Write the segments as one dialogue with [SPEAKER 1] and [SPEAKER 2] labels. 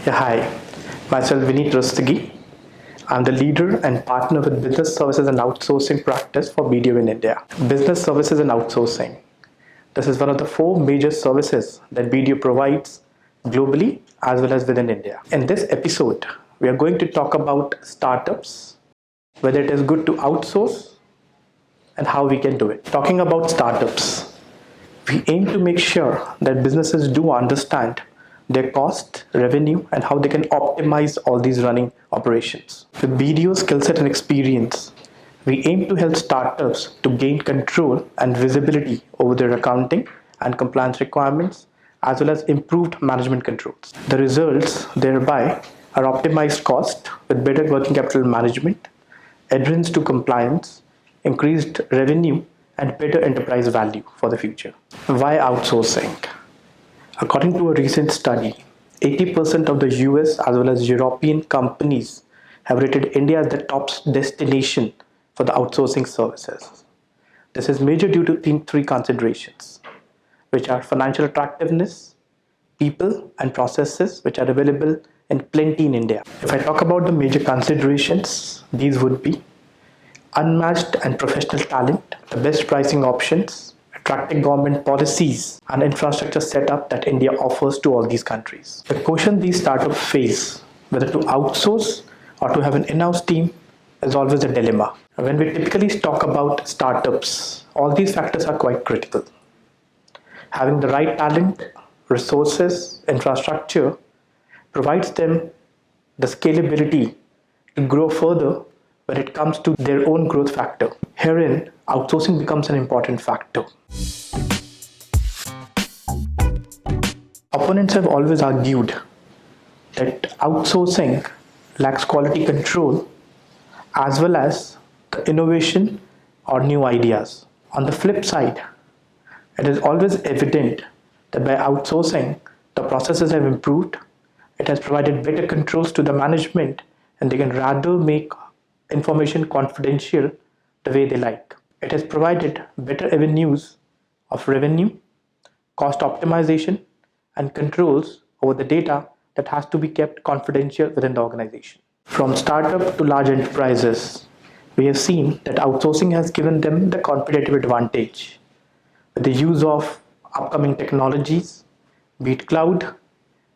[SPEAKER 1] Yeah, hi, myself Vineet Rustagi. I'm the leader and partner with Business Services and Outsourcing practice for BDO in India. Business Services and Outsourcing. This is one of the four major services that BDO provides globally as well as within India. In this episode, we are going to talk about startups, whether it is good to outsource and how we can do it. Talking about startups, we aim to make sure that businesses do understand their cost, revenue, and how they can optimize all these running operations. With BDO skill set and experience, we aim to help startups to gain control and visibility over their accounting and compliance requirements, as well as improved management controls. The results thereby are optimized cost with better working capital management, adherence to compliance, increased revenue, and better enterprise value for the future. Why outsourcing? According to a recent study, 80% of the US as well as European companies have rated India as the top destination for the outsourcing services. This is major due to three considerations, which are financial attractiveness, people and processes which are available in plenty in India. If I talk about the major considerations, these would be unmatched and professional talent, the best pricing options, attractive government policies, and infrastructure setup that India offers to all these countries. The question these startups face, whether to outsource or to have an in-house team, is always a dilemma. When we typically talk about startups, all these factors are quite critical. Having the right talent, resources, infrastructure provides them the scalability to grow further when it comes to their own growth factor. Herein, outsourcing becomes an important factor. Opponents have always argued that outsourcing lacks quality control as well as the innovation or new ideas. On the flip side, it is always evident that by outsourcing, the processes have improved, it has provided better controls to the management, and they can rather make information confidential the way they like. It has provided better avenues of revenue, cost optimization, and controls over the data that has to be kept confidential within the organization. From startup to large enterprises, we have seen that outsourcing has given them the competitive advantage with the use of upcoming technologies, be it cloud,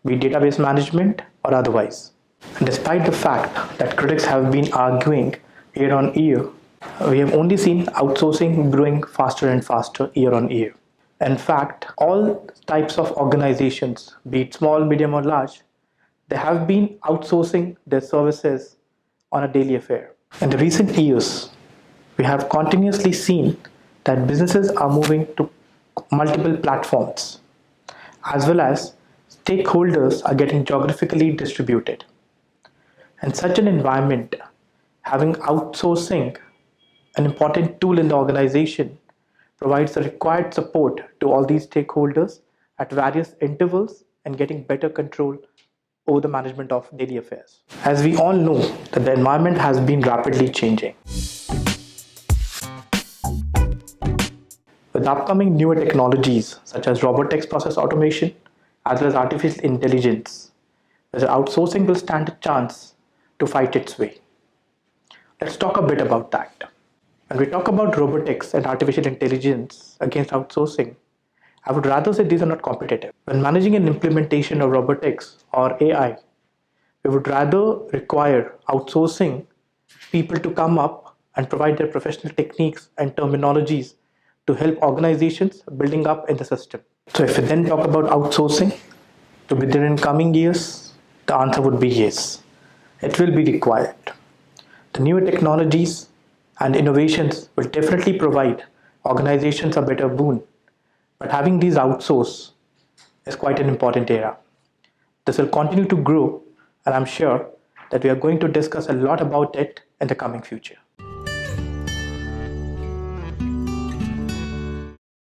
[SPEAKER 1] be it database management, or otherwise. And despite the fact that critics have been arguing year on year, we have only seen outsourcing growing faster and faster year on year. In fact, all types of organizations, be it small, medium, or large, they have been outsourcing their services on a daily affair. In the recent years, we have continuously seen that businesses are moving to multiple platforms, as well as stakeholders are getting geographically distributed. In such an environment, having outsourcing an important tool in the organization provides the required support to all these stakeholders at various intervals and getting better control over the management of daily affairs. As we all know that the environment has been rapidly changing. With upcoming newer technologies such as robotics process automation as well as artificial intelligence, whether outsourcing will stand a chance to fight its way. Let's talk a bit about that. When we talk about robotics and artificial intelligence against outsourcing, I would rather say these are not competitive. When managing an implementation of robotics or AI, we would rather require outsourcing people to come up and provide their professional techniques and terminologies to help organizations building up in the system. So if we then talk about outsourcing to be there in coming years, the answer would be yes. It will be required. The newer technologies and innovations will definitely provide organizations a better boon, but having these outsource is quite an important area. This will continue to grow, and I'm sure that we are going to discuss a lot about it in the coming future.